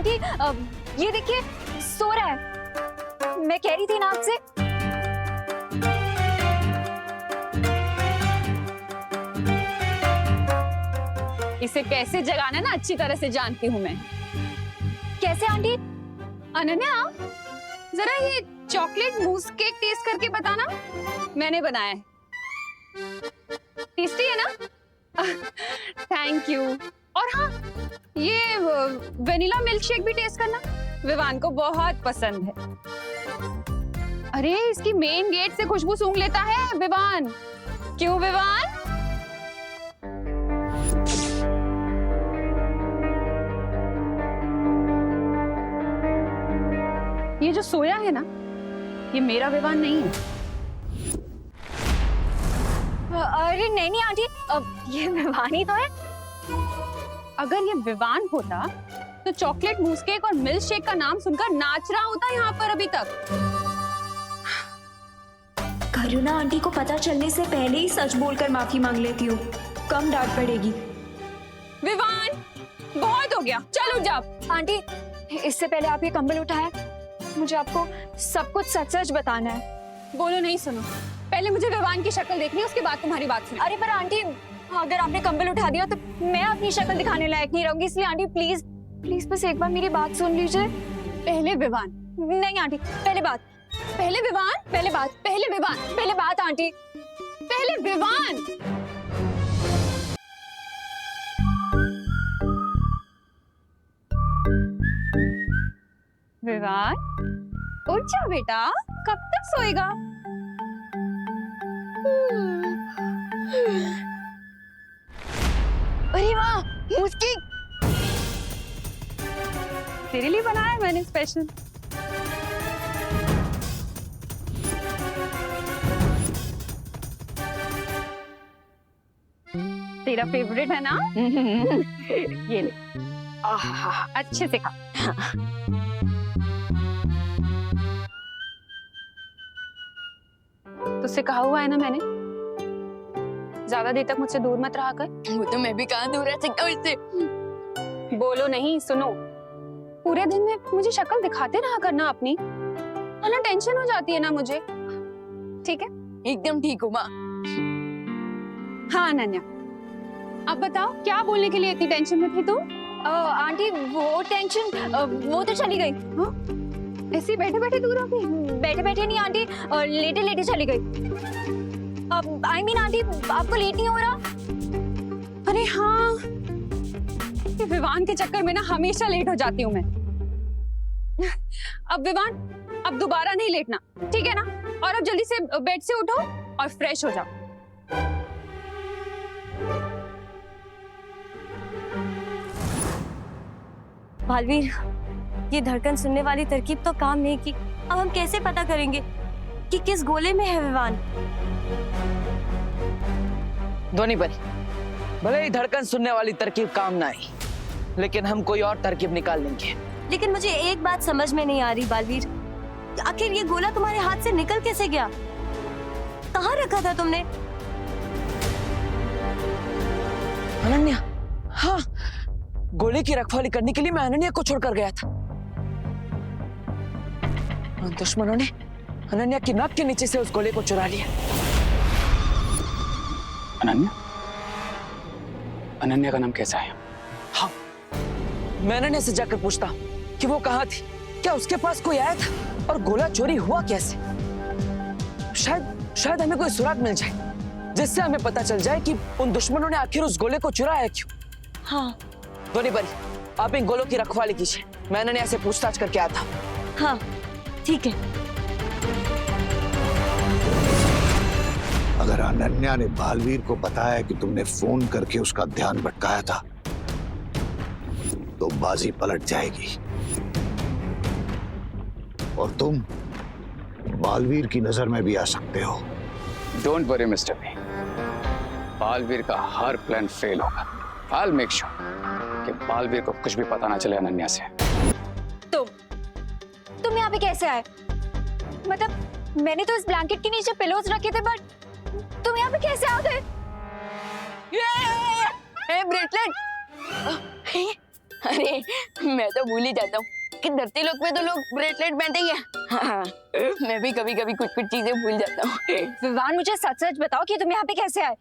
Aunty ये देखिए सो रहा है। मैं कह रही थी ना आपसे। इसे कैसे जगाना ना अच्छी तरह से जानती हूँ मैं। कैसे आंटी? अनन्या जरा ये चॉकलेट मूस केक टेस्ट करके बताना, मैंने बनाया है। टेस्टी है ना? Thank you. और हाँ, ये वेनिला मिल्क शेक भी टेस्ट करना, विवान को बहुत पसंद है। अरे इसकी मेन गेट से खुशबू सूंघ लेता है विवान। क्यों विवान? ये जो सोया है ना, ये मेरा विवान नहीं है। अरे नहीं आंटी, ये विवान ही तो है। अगर ये विवान होता तो चॉकलेट मूस केक और मिल्क शेक का नाम सुनकर नाच रहा होता यहाँ पर अभी तक। करुणा आंटी को पता चलने से पहले ही सच बोलकर माफी मांग लेती हूँ, कम डांट पड़ेगी। विवान बहुत हो गया, चल उठ जा। आंटी इससे पहले आप ये कंबल उठाया, मुझे आपको सब कुछ सच सच बताना है। बोलो नहीं सुनो, पहले मुझे विवान की शक्ल देखनी है, उसके बाद तुम्हारी बात सुनो। अरे पर आंटी अगर आपने कंबल उठा दिया तो मैं अपनी शक्ल दिखाने लायक नहीं रहूंगी, इसलिए आंटी प्लीज प्लीज बस एक बार मेरी बात सुन लीजिए। पहले विवान। नहीं आंटी, पहले बात। पहले विवान, पहले बात। पहले विवान, पहले बात आंटी। पहले विवान। विवान उठ जा बेटा, कब तक सोएगा? अरे वाह, मुस्की तेरे लिए बनाया है मैंने स्पेशल। तेरा फेवरेट है ना? ये ले। आहा, अच्छे से खा। तुझसे कहा हुआ है ना मैंने, ज्यादा देर तक मुझसे दूर मत रहा कर। वो तो मैं भी कहाँ दूर रह सकता हूँ इससे। बोलो नहीं, सुनो। पूरे दिन में मुझे शक्ल दिखाते रहा करना अपनी, वरना टेंशन हो जाती है ना मुझे। ठीक है? एकदम ठीक हूँ माँ। हाँ अनन्या, अब बताओ क्या बोलने के लिए इतनी टेंशन में थी तुम? आंटी वो टेंशन वो तो चली गई। हाँ? ऐसे बैठे बैठे दूर हो गई? बैठे बैठे नहीं आंटी, लेटे लेटे चली गई। अब आई मीन आंटी आपको लेट नहीं हो रहा? अरे हाँ, ये विवान के चक्कर में ना हमेशा लेट हो जाती हूँ मैं। अब विवान, अब दोबारा नहीं लेटना, ठीक है ना? और अब जल्दी से बेड से उठो और फ्रेश हो जाओ। बालवीर, ये धड़कन सुनने वाली तरकीब तो काम नहीं की। अब हम कैसे पता करेंगे कि किस गोले में है विवान? ध्वनि परी, भले ही धड़कन सुनने वाली तरकीब काम ना आई, लेकिन हम कोई और तरकीब निकाल लेंगे। लेकिन मुझे एक बात समझ में नहीं आ रही बालवीर, आखिर ये गोला तुम्हारे हाथ से निकल कैसे गया? कहाँ रखा था तुमने? अनन्या, हाँ, गोले की रखवाली करने के लिए मैं अनन्या को छोड़कर गया था। उन दुश्मनों ने अनन्या की नाक के नीचे से उस गोले को चुरा लिया। अनन्या? अनन्या का नाम कैसा है? हाँ, मैं अनन्या से जाकर पूछता कि वो कहाँ थी, क्या उसके पास कोई आया था और गोला चोरी हुआ कैसे? शायद हमें कोई सुराग मिल जाए जिससे हमें पता चल जाए कि उन दुश्मनों ने आखिर उस गोले को चुराया क्यों। हाँ ध्वनि परी, आप इन गोलों की रखवाली कीजिए, मैं अनन्या से पूछताछ करके आता हूँ। हाँ ठीक है। अगर अनन्या ने बालवीर को बताया कि तुमने फोन करके उसका ध्यान भटकाया था तो बाजी पलट जाएगी और तुम बालवीर की नजर में भी आ सकते हो। Don't worry mister B, Baalveer का हर प्लान फेल होगा। I'll make sure कि बालवीर को कुछ भी पता ना चले अनन्या से। तुम यहाँ पे कैसे आए? मतलब मैंने तो इस ब्लैंकेट के नीचे पिलोज रखे थे, बट तुम यहाँ पे कैसे आ गए? ब्रेसलेट अरे मैं तो भूल ही जाता हूँ कि धरती लोक पे तो लोग ब्रेसलेट पहनते ही हैं। हाँ, मैं भी कभी कभी कुछ कुछ चीजें भूल जाता हूँ। विवान मुझे सच सच बताओ कि तुम यहाँ पे कैसे आए?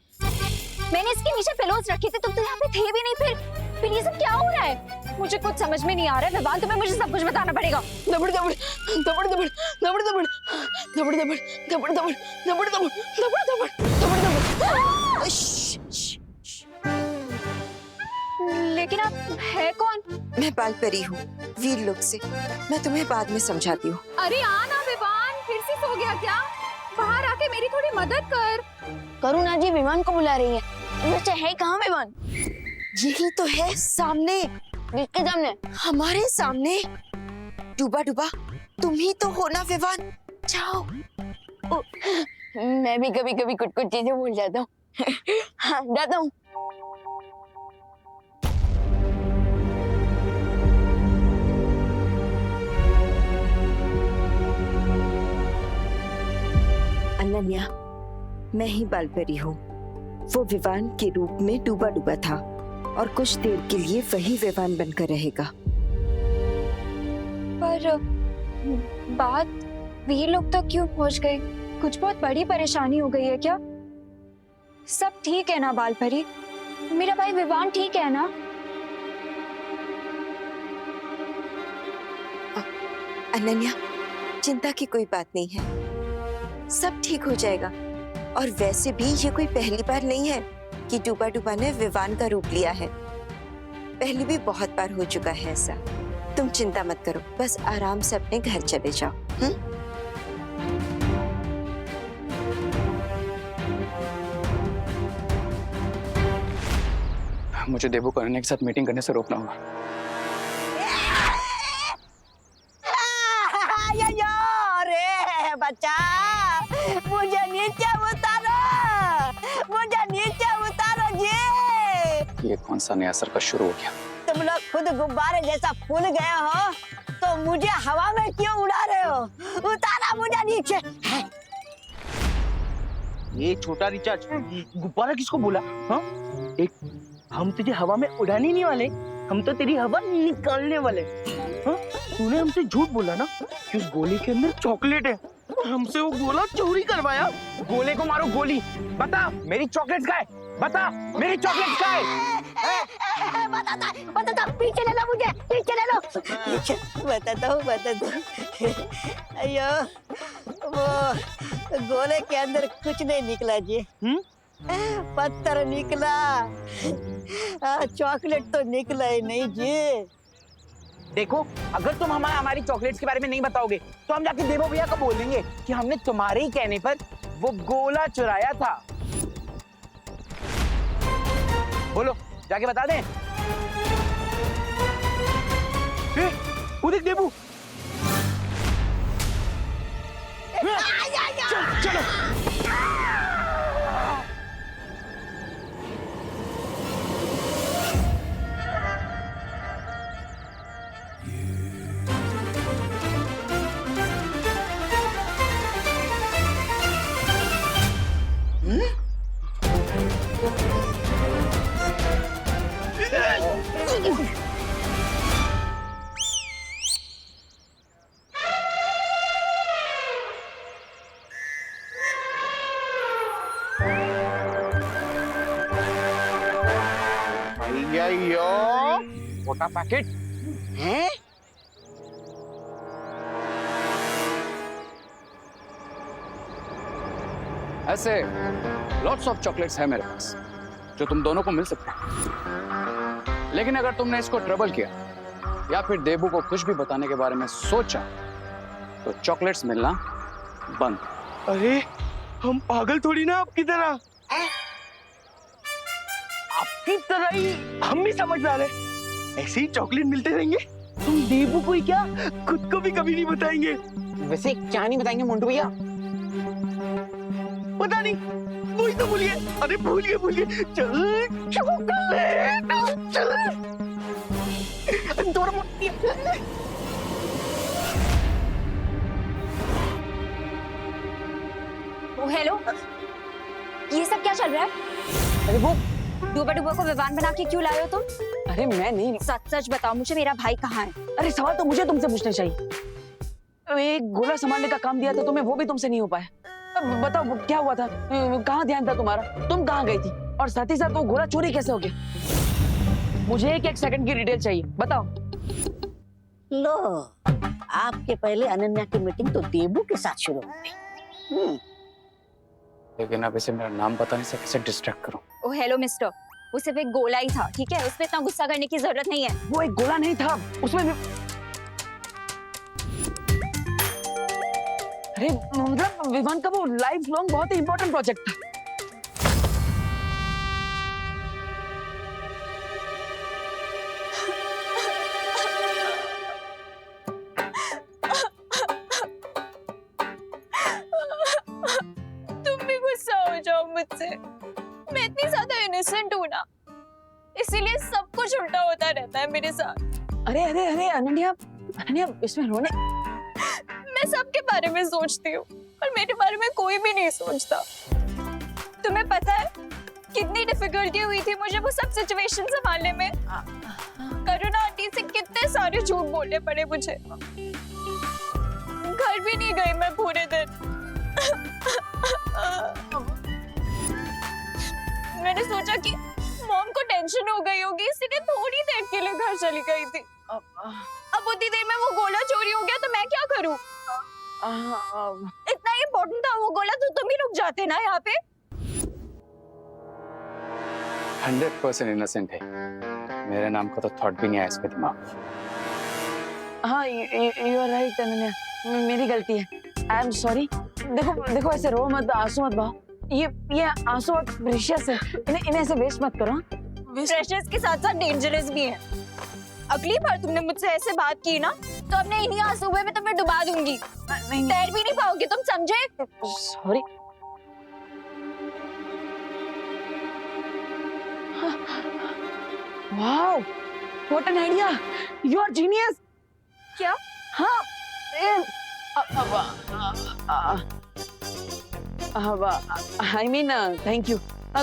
मैंने इसके नीचे पिलोज रखी थी, तुम तो यहाँ पे थे भी नहीं। फिर ये सब क्या हो रहा है? मुझे कुछ समझ में नहीं आ रहा है विवान, तुम्हें मुझे सब कुछ बताना पड़ेगा। दबड़ दबड़ दबड़ दबड़ दबड़ दबड़ दबड़ दबड़ दबड़ दबड़ दबड़ दबड़ दबड़ दबड़ दबड़। लेकिन आप है कौन? मैं बालपरी हूँ, वीर लोक से। मैं तुम्हें बाद में समझाती हूँ। अरे आना विवान, फिर से सो गया क्या? बाहर आके मेरी थोड़ी मदद कर। करुणा जी विमान को बुला रही है। वैसे है कहाँ विमान? यही तो है, सामने। किसके सामने? हमारे सामने। डूबा डूबा तुम ही तो हो ना विवान? जाओ। मैं भी कभी कभी कुछ कुछ चीजें भूल जाता हूँ। हाँ जाता हूँ। अनन्या, मैं ही बालपरी हूँ। वो विवान के रूप में डूबा डूबा था और कुछ देर के लिए वही विवान बनकर रहेगा। पर बात वीर लोग तक क्यों पहुंच गई? कुछ बहुत बड़ी परेशानी हो गई है क्या? सब ठीक है ना बालपरी? मेरा भाई विवान ठीक है ना? अनन्या, चिंता की कोई बात नहीं है, सब ठीक हो जाएगा। और वैसे भी ये कोई पहली बार नहीं है कि डूबा डूबा ने विवान का रूप लिया है। पहले भी बहुत बार हो चुका है ऐसा। तुम चिंता मत करो, बस आराम से अपने घर चले जाओ। मुझे देबू को अनन्या के साथ मीटिंग करने से रोकना होगा। अरे बच्चा, मुझे नीचे उतारो, मुझे नीचे उतारो जी। ये कौन सा नया सर्कस शुरू हो गया? तुम लोग खुद गुब्बारे जैसा फूल गए हो तो मुझे हवा में क्यों उड़ा रहे हो? उतारा मुझे नीचे। ये छोटा रिचार्ज, गुब्बारा किसको बोला? हाँ, एक हम तुझे हवा में उड़ाने नहीं वाले, हम तो तेरी हवा निकालने वाले। हाँ, तूने हमसे झूठ बोला ना कि उस गोली के अंदर चॉकलेट है और हमसे वो गोला चोरी करवाया। गोले को मारो गोली। बता मेरी चॉकलेट का है, बता मेरी चॉकलेट का है। बताता, पीछे ले लो मुझे, पीछे ले लो। बताता हूँ। अयो, वो गोले के अंदर कुछ नहीं निकला जी। पत्थर निकला, चॉकलेट तो निकला ही नहीं जी। देखो, अगर तुम हमारी चॉकलेट्स के बारे में नहीं बताओगे तो हम जाके देवो भैया को बोल देंगे कि हमने तुम्हारे ही कहने पर वो गोला चुराया था। बोलो, जाके बता दें। वो देख देवू। चलो। मोटा पैकेट हैं? ऐसे लॉट्स ऑफ चॉकलेट्स है मेरे पास जो तुम दोनों को मिल सकते हैं, लेकिन अगर तुमने इसको ट्रबल किया या फिर देबू को कुछ भी बताने के बारे में सोचा तो चॉकलेट्स मिलना बंद। अरे हम पागल थोड़ी ना आपकी तरह। आपकी तरह ही हम भी समझदार हैं। ऐसे ही चॉकलेट मिलते रहेंगे। तुम देबू को ही क्या, खुद को भी कभी नहीं बताएंगे। वैसे क्या नहीं बताएंगे मोंटू भैया? पता नहीं, वही तो भूलिए। अरे भूलिए। चल चॉकलेट, चल। हेलो, ये सब क्या चल रहा है? अरे वो डूबा डूबा को विवान बना के क्यों लाए हो तुम? अरे मैं नहीं। सच सच बताओ मुझे, मेरा भाई कहाँ है? अरे सवाल तो मुझे तुमसे पूछना चाहिए। एक गोला संभालने का काम दिया था तुम्हें, वो भी तुमसे नहीं हो पाया। अब बताओ वो क्या हुआ था, कहाँ ध्यान था तुम्हारा, तुम कहाँ गई थी, और साथ ही साथ वो गोला चोरी कैसे हो गया? मुझे एक सेकंड की डिटेल चाहिए, बताओ। लो, आपके पहले अनन्या की मीटिंग तो देबू के साथ शुरू हो गई। लेकिन अब इसे मेरा नाम बताने से कैसे डिस्ट्रैक्ट करूं? ओ हेलो मिस्टर, वो सिर्फ एक गोला ही था, ठीक है? उसमें इतना गुस्सा करने की जरूरत नहीं है। वो एक गोला नहीं था, उसमें अरे मतलब विवान का वो लाइफ लॉन्ग बहुत ही इंपॉर्टेंट प्रोजेक्ट था। तुम भी गुस्सा हो जाओ मुझसे, मैं इतनी ज्यादा इनोसेंट हूँ ना, इसीलिए सब कुछ उल्टा होता रहता है मेरे साथ। अरे अरे अरे अनन्या, अनन्या इसमें रोने। मैं सबके बारे में सोचती हूँ और मेरे बारे में कोई भी नहीं सोचता। तुम्हें पता है कितनी डिफिकल्टी हुई थी मुझे वो सब सिचुएशन संभालने में? करुणा आंटी से कितने सारे झूठ बोलने पड़े मुझे। घर भी नहीं गई मैं पूरे दिन। मैंने सोचा कि मॉम को टेंशन हो गई होगी, इसलिए थोड़ी देर के लिए घर चली गई थी। अब उतनी देर में वो गोला चोरी हो गया तो मैं क्या करूं? इतना इम्पोर्टेंट था वो गोला तो तुम ही रुक जाते ना यहाँ पे। 100% इनोसेंट है, मेरे नाम का तो थॉट भी नहीं आया इसके दिमाग में। हाँ यू आर राइट अनन्या, मेरी गलती है, आई एम सॉरी। देखो देखो ऐसे रो मत, आंसू मत बहाओ, ये आंसू बहुत प्रेशियस है, इन्हें ऐसे वेस्ट मत करो। प्रेशियस के साथ साथ डेंजरस भी है। अगली बार तुमने मुझसे ऐसे बात की ना तो अपने इन्हीं आंसू में तुम्हें डुबा दूंगी, तैर भी नहीं पाओगे तुम, समझे? Sorry. Wow, what an idea, you are genius. क्या? हाँ आई मीन थैंक यू,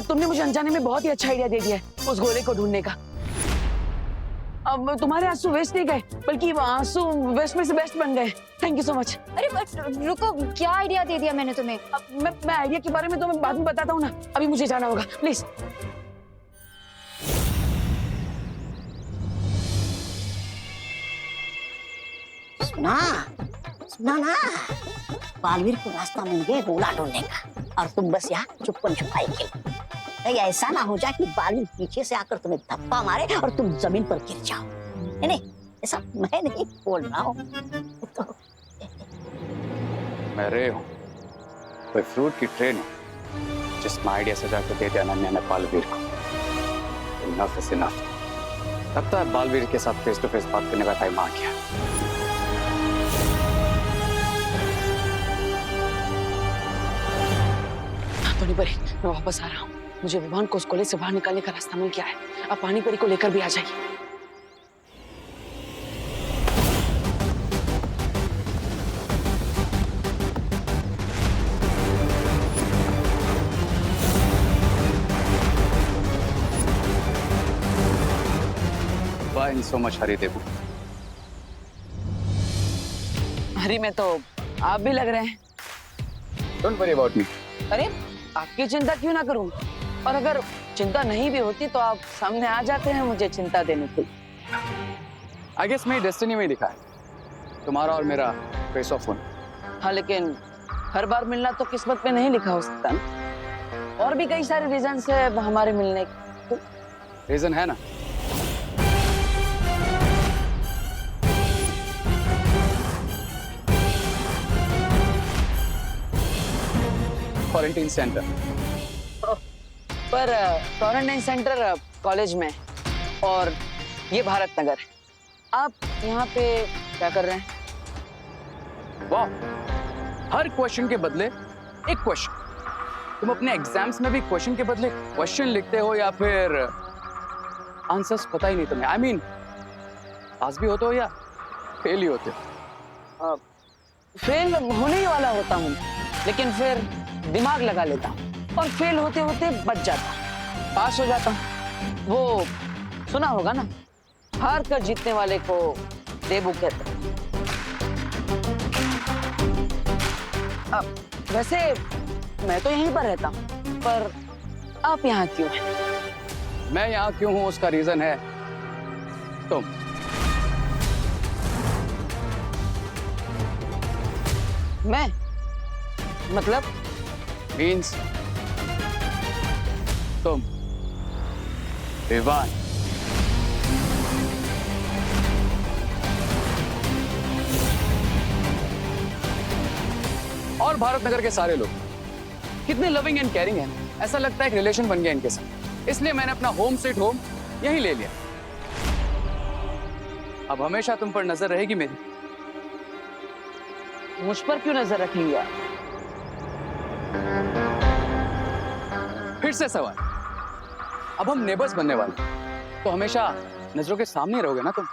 तुमने मुझे अनजाने में बहुत ही अच्छा आइडिया दे दिया है उस गोले को ढूंढने का। अब तुम्हारे आंसू वेस्ट नहीं गए, बल्कि आंसू वेस्ट में से बेस्ट बन गए। Thank you so much. अरे बट रुको, क्या आइडिया दे दिया मैंने तुम्हें? मैं आइडिया के बारे में तो मैं बाद में बताता हूँ ना, अभी मुझे जाना होगा, प्लीज। सुना सुना ना, बालवीर को रास्ता मिल गया गोला ढूंढने का, और तुम बस यहाँ चुपन छुपाई खेलो। कहीं ऐसा ना हो जाए कि बालवीर पीछे से आकर तुम्हें धप्पा मारे और तुम जमीन पर गिर जाओ। नहीं, ऐसा मैं नहीं बोल रहा हूँ। तो मैं रे हूँ, कोई फ्रूट की ट्रेन है जिसमें आइडिया सजा के दे दिया अनन्या ने बालवीर को। Enough is enough. लगता है बालवीर के साथ फेस टू फेस बात करने का टाइम आ गया। पानी परी, मैं वापस आ रहा हूँ। मुझे विवान को उस कॉलेज से बाहर निकालने का रास्ता मिल गया है। आप पानी परी को लेकर भी आ जाइए। Why so much hurry, देबू? हरी में तो आप भी लग रहे हैं। Don't worry about me. अरे आपकी चिंता क्यों ना करूं, और अगर चिंता नहीं भी होती तो आप सामने आ जाते हैं मुझे चिंता देने के लिए। I guess मेरी डेस्टिनी में लिखा है तुम्हारा और मेरा फेस ऑफ होना। हाँ लेकिन हर बार मिलना तो किस्मत में नहीं लिखा हो सकता ना, और भी कई सारे रीजन है हमारे मिलने के। रीजन है ना, क्वारंटाइन सेंटर। पर क्वारंटाइन सेंटर कॉलेज में, और ये भारत नगर है। आप यहाँ पे क्या कर रहे हैं? वाह, हर क्वेश्चन के बदले एक क्वेश्चन। तुम अपने एग्जाम्स में भी क्वेश्चन के बदले क्वेश्चन लिखते हो या फिर आंसर्स पता ही नहीं तुम्हें? आई मीन पास भी होते हो या फेल ही होते हो? फेल होने ही वाला होता हूँ, लेकिन फिर दिमाग लगा लेता हूँ और फेल होते होते बच जाता हूँ। पास हो जाता। वो सुना होगा ना, हार कर जीतने वाले को देबू कहते हैं। वैसे मैं तो यहीं पर रहता हूँ, पर आप यहाँ क्यों हैं? मैं यहाँ क्यों हूँ उसका रीजन है तुम। मैं मतलब मीन्स तुम विवान। और भारत नगर के सारे लोग कितने लविंग एंड केयरिंग हैं, ऐसा लगता है एक रिलेशन बन गया इनके साथ। इसलिए मैंने अपना होम स्वीट होम यहीं ले लिया। अब हमेशा तुम पर नजर रहेगी मेरी। मुझ पर क्यों नजर रखेंगे आप? फिर से सवाल। अब हम नेबर्स बनने वाले, तो हमेशा नजरों के सामने रहोगे ना तुम।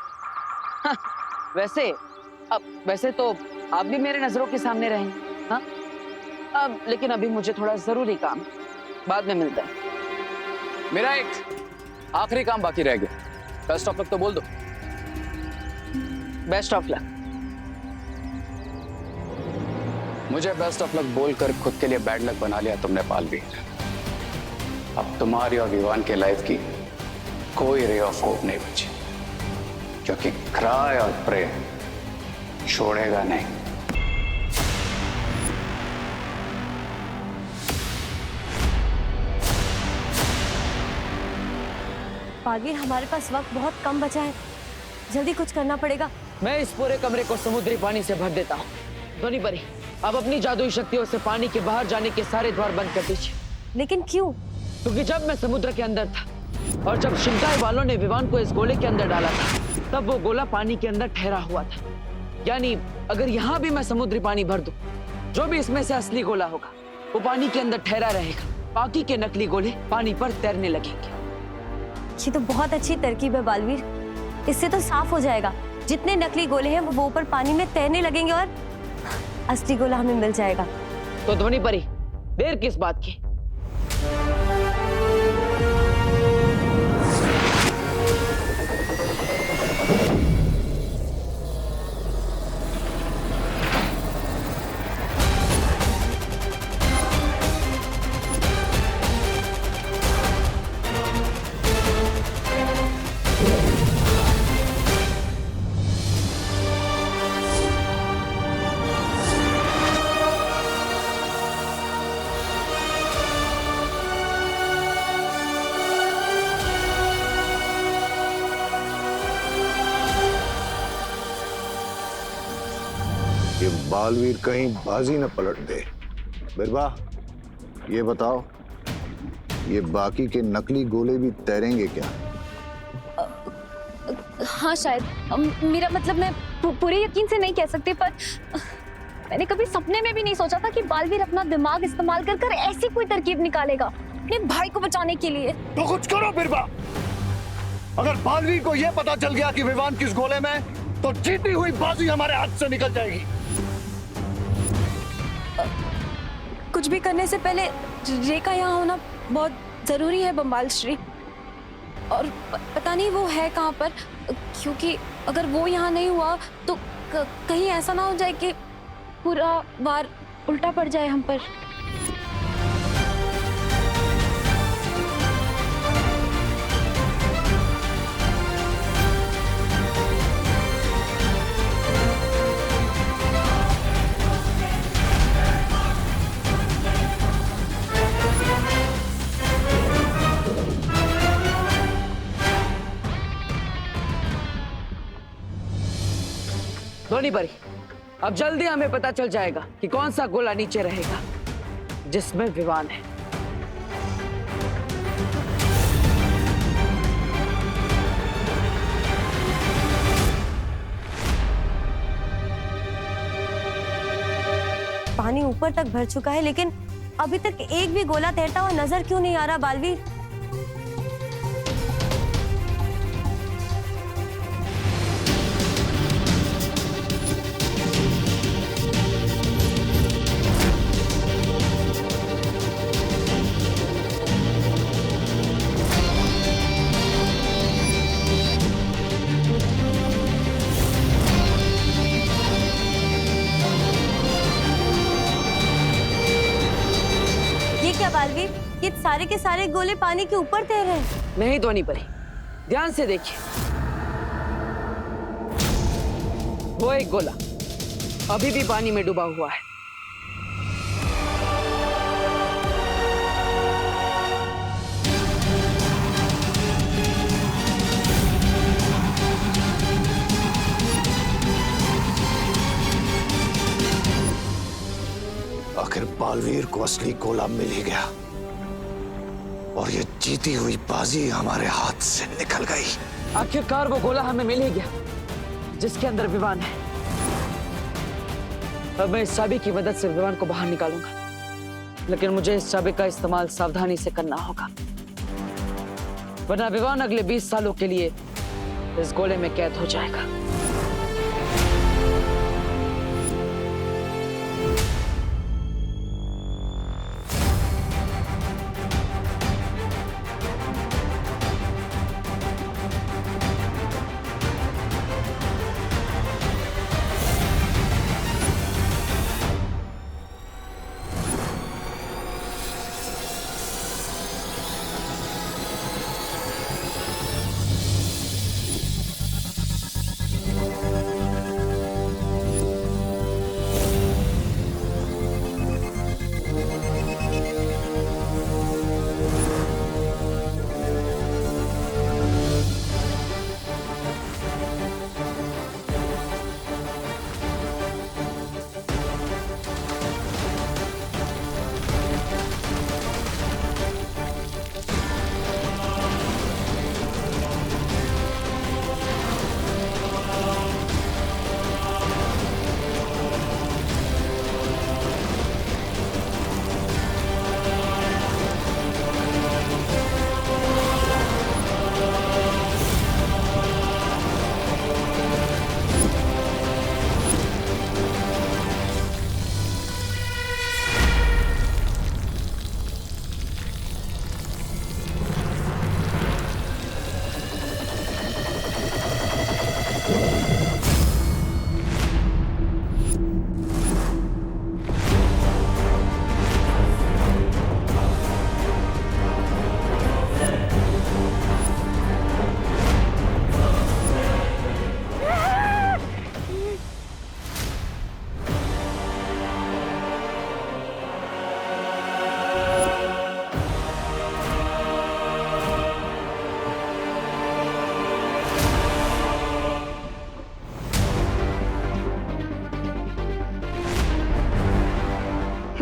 वैसे तो आप भी मेरे नजरों के सामने रहें। हाँ, अब लेकिन अभी मुझे थोड़ा जरूरी काम, बाद में मिलता है। मेरा एक आखिरी काम बाकी रह गया। बेस्ट ऑफ लक तो बोल दो। Best of luck. मुझे बेस्ट ऑफ लक बोलकर खुद के लिए बैड लक बना लिया तुमने पालवीर। अब तुम्हारी और विवान के लाइफ की कोई रे ऑफ होप नहीं बची, क्योंकि क्राय और प्रेम छोड़ेगा नहीं। पालवीर, हमारे पास वक्त बहुत कम बचा है, जल्दी कुछ करना पड़ेगा। मैं इस पूरे कमरे को समुद्री पानी से भर देता हूँ। ध्वनि परी, अब अपनी जादुई शक्तियों से पानी के बाहर जाने के सारे द्वार बंद कर दीजिए। लेकिन क्यों? क्योंकि जब मैं समुद्र के अंदर था और जब शिंकाई वालों ने विवान को इस गोले के अंदर डाला था, तब वो गोला पानी के अंदर ठहरा हुआ था। यानी अगर यहाँ भी मैं समुद्री पानी भर दूं, जो भी इसमें से असली गोला होगा वो पानी के अंदर ठहरा रहेगा, बाकी के नकली गोले पानी पर तैरने लगेंगे। ये तो बहुत अच्छी तरकीब है बालवीर, इससे तो साफ हो जाएगा जितने नकली गोले हैं वो ऊपर पानी में तैरने लगेंगे और असली गोला हमें मिल जाएगा। तो ध्वनि परी, देर किस बात की? ये बालवीर कहीं बाजी न पलट दे। बिरबा, ये बताओ, ये बाकी के नकली गोले भी तैरेंगे क्या? हाँ शायद, मेरा मतलब मैं पूरे यकीन से नहीं कह सकती, पर मैंने कभी सपने में भी नहीं सोचा था कि बालवीर अपना दिमाग इस्तेमाल कर कर ऐसी कोई तरकीब निकालेगा अपने भाई को बचाने के लिए। तो कुछ करो बिरबा। अगर बालवीर को यह पता चल गया कि विवान किस गोले में, तो जीती हुई बाजी हमारे हाथ से निकल जाएगी। कुछ भी करने से पहले रेखा यहाँ होना बहुत जरूरी है बम्बाल श्री, और पता नहीं वो है कहाँ पर, क्योंकि अगर वो यहाँ नहीं हुआ तो कहीं ऐसा ना हो जाए कि पूरा वार उल्टा पड़ जाए हम पर। ध्वनि परी, अब जल्दी हमें पता चल जाएगा कि कौन सा गोला नीचे रहेगा जिसमें विवान है। पानी ऊपर तक भर चुका है, लेकिन अभी तक एक भी गोला तैरता हुआ नजर क्यों नहीं आ रहा बालवीर? सारे के सारे गोले पानी के ऊपर तैर रहे हैं। नहीं ध्वनि परी, ध्यान से देखिए। वो एक गोला अभी भी पानी में डूबा हुआ है। आखिर बालवीर को असली गोला मिल ही गया और ये जीती हुई बाजी हमारे हाथ से निकल गई। आखिरकार वो गोला हमें मिल ही गया जिसके अंदर विवान है। अब मैं इस चाबी की मदद से विवान को बाहर निकालूंगा, लेकिन मुझे इस चाबी का इस्तेमाल सावधानी से करना होगा, वरना विवान अगले 20 सालों के लिए इस गोले में कैद हो जाएगा।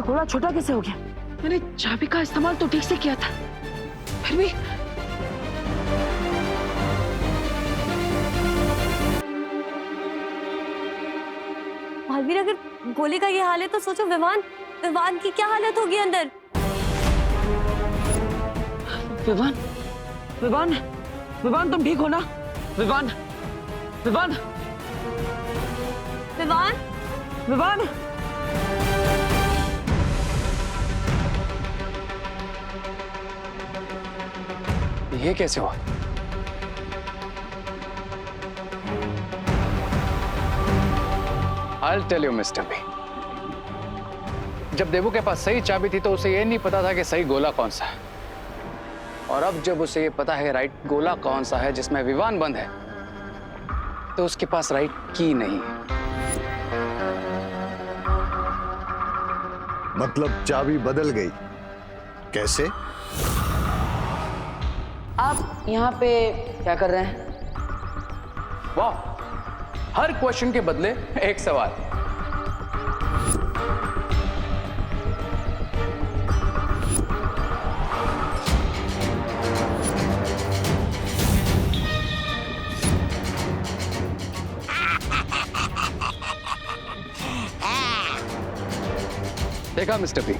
गोला छोटा कैसे हो गया? मैंने चाबी का इस्तेमाल तो ठीक से किया था, फिर भी। बालवीर, अगर गोले का ये हाल है तो सोचो विवान विवान की क्या हालत होगी अंदर। विवान, विवान, विवान तुम ठीक हो ना? विवान, विवान, विवान, विवान। ये कैसे हुआ? I'll tell you, Mr. B. जब देवू के पास सही चाबी थी तो उसे ये नहीं पता था कि सही गोला कौन सा है, और अब जब उसे ये पता है राइट गोला कौन सा है जिसमें विवान बंद है, तो उसके पास राइट की नहीं है। मतलब चाबी बदल गई? कैसे? आप यहाँ पे क्या कर रहे हैं? वाह, हर क्वेश्चन के बदले एक सवाल। देखा मिस्टर पी,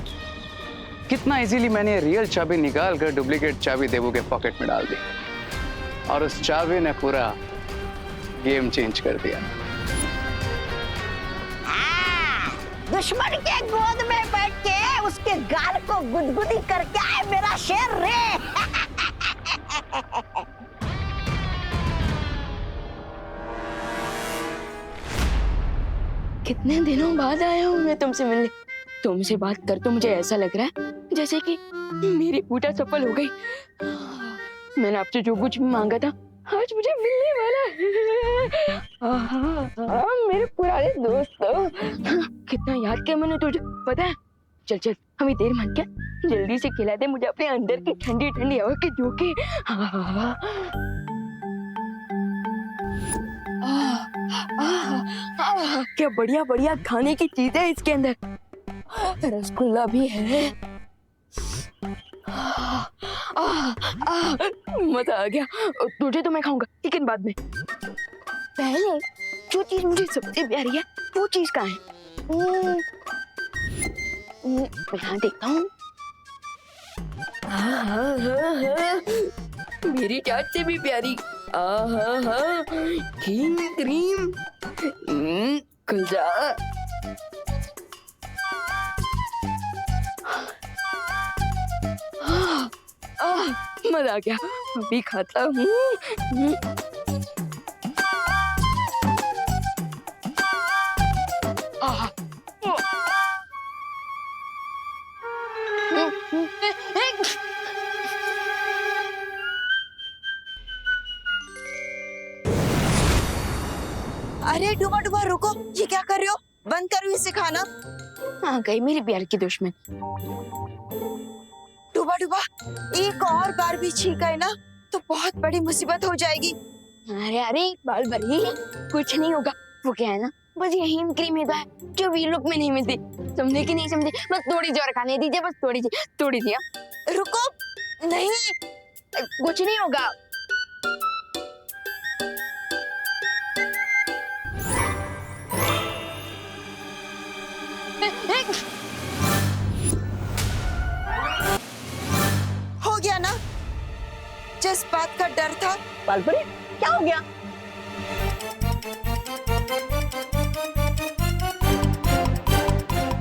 कितना इजीली मैंने रियल चाबी निकाल कर डुप्लीकेट चाबी देवू के पॉकेट में डाल दी, और उस चाबी ने पूरा गेम चेंज कर दिया। दुश्मन के गोद में बैठ के उसके गाल को गुदगुदी करके आए मेरा शेर रे। कितने दिनों बाद आया हूँ मैं तुमसे मिलने। तुमसे बात कर तो मुझे ऐसा लग रहा है जैसे कि मेरी पूजा सफल हो गई। मैंने आपसे जो कुछ मांगा था आज मुझे मिलने वाला है। मेरे पुराने दोस्त, कितना याद किया मैंने तुझे, पता है? चल चल, हमें देर मत क्या, जल्दी से खिला दे मुझे अपने अंदर की ठंडी ठंडी हवा के झोंके। क्या बढ़िया बढ़िया खाने की चीजें है इसके अंदर। रसगुल्ला भी है। मजा आ गया। तुझे तो मैं खाऊंगा, लेकिन बाद में। पहले जो चीज मुझे सबसे प्यारी है वो चीज कहाँ है? यहाँ देखता हूँ। मेरी चाट से भी प्यारी। Cream cream. खुल जा। मजा आ गया, अभी खाता हूँ। अरे डूबा डूबा रुको, ये क्या कर रहे हो? बंद करो इसे खाना। आ गई मेरी प्यार की दुश्मन। डूबा डूबा एक और बार भी छींका है ना तो बहुत बड़ी मुसीबत हो जाएगी। अरे अरे बाल भरी, कुछ नहीं होगा। वो क्या है ना, बस ये हीम क्रीम है जो वी लुक में नहीं मिलती। समझे कि नहीं समझे? बस थोड़ी सी और खाने दीजिए, बस थोड़ी सी। रुको, नहीं कुछ नहीं होगा। हो गया ना जिस बात का डर था। बालपरी क्या हो गया?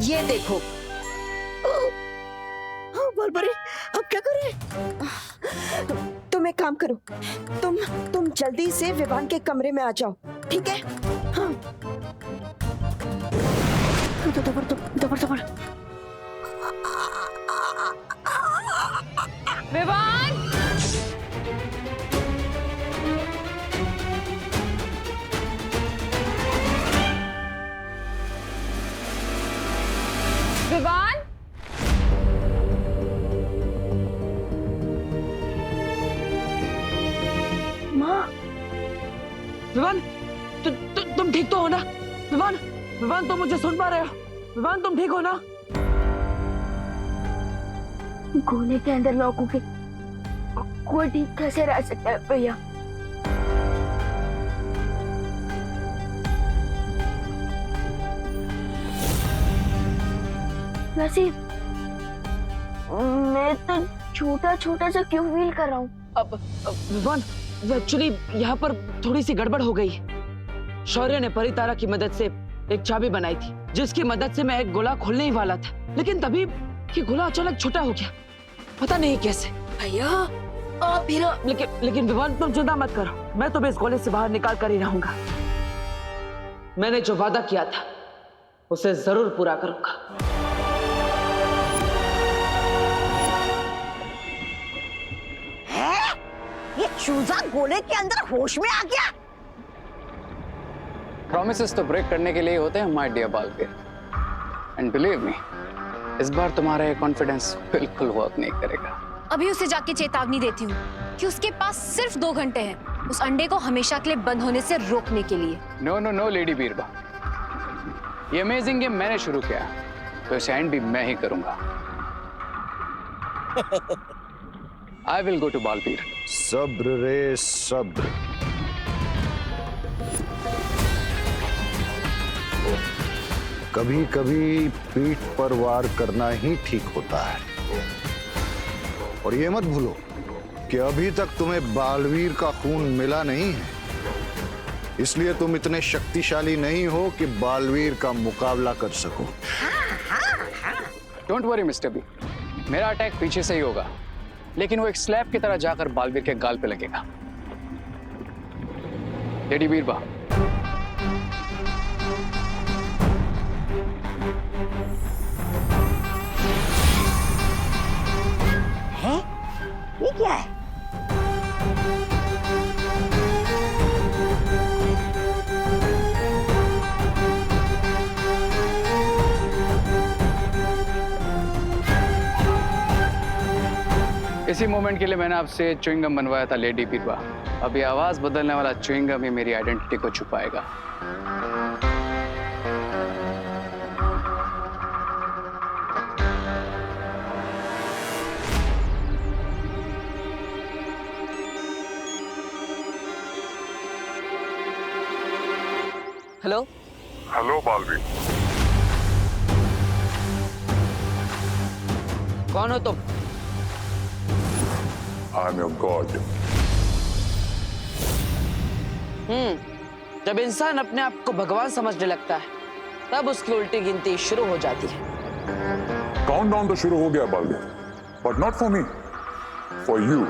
ये देखो। बालपरी अब क्या करें? तुम एक काम करो, तुम जल्दी से विवान के कमरे में आ जाओ, ठीक है? हाँ। दबर। विवान! विवान! माँ, विवान, तुम ठीक तो हो ना? विवान, विवान तुम मुझे सुन पा रहे हो? विवान तुम ठीक हो ना? गोले के अंदर लॉक हो गए, कोई ठीक कैसे रह सकता है भैया? नसीब, मैं तो छोटा छोटा सा क्यों फील कर रहा हूँ? अब विवान, एक्चुअली यहाँ पर थोड़ी सी गड़बड़ हो गई। शौर्य ने परितारा की मदद से एक चाबी बनाई थी, जिसकी मदद से मैं एक गोला खोलने ही वाला था, लेकिन तभी ये गोला अचानक छोटा हो गया, पता नहीं कैसे। भैया आप भी ना। लेकिन विवान तुम चिंता मत करो, मैं तुम्हें इस गोले से बाहर निकाल कर ही रहूंगा। मैंने जो वादा किया था उसे जरूर पूरा करूंगा। ये चूजा गोले के अंदर होश में आ गया। प्रॉमिसेस तो ब्रेक करने के लिए होते हैं my dear Baalveer, and believe me, इस बार तुम्हारा ये कॉन्फिडेंस बिल्कुल वर्क नहीं करेगा। अभी उसे जाके चेतावनी देती हूँ कि उसके पास सिर्फ 2 घंटे हैं उस अंडे को हमेशा के लिए बंद होने से रोकने के लिए। नो लेडी बीरबा, ये अमेजिंग गेम मैंने शुरू किया तो इसे एंड भी मैं ही करूंगा। I will go to Baalveer. सब्र रे सब्र। कभी कभी पीठ पर वार करना ही ठीक होता है। और ये मत भूलो कि अभी तक तुम्हें बालवीर का खून मिला नहीं है, इसलिए तुम इतने शक्तिशाली नहीं हो कि बालवीर का मुकाबला कर सको। डोंट वरी मिस्टर बी, मेरा अटैक पीछे से ही होगा, लेकिन वो एक स्लैब की तरह जाकर बालवीर के गाल पे लगेगा। लेडी बीरबा, किया है? इसी मोमेंट के लिए मैंने आपसे च्युइंगम बनवाया था लेडी बीरबा। अभी आवाज बदलने वाला च्युइंगम ही मेरी आइडेंटिटी को छुपाएगा। हेलो हेलो बालवीर, कौन हो तुम? I am your God. जब इंसान अपने आप को भगवान समझने लगता है तब उसकी उल्टी गिनती शुरू हो जाती है। काउंटडाउन तो शुरू हो गया Baalveer, but not for me, for you.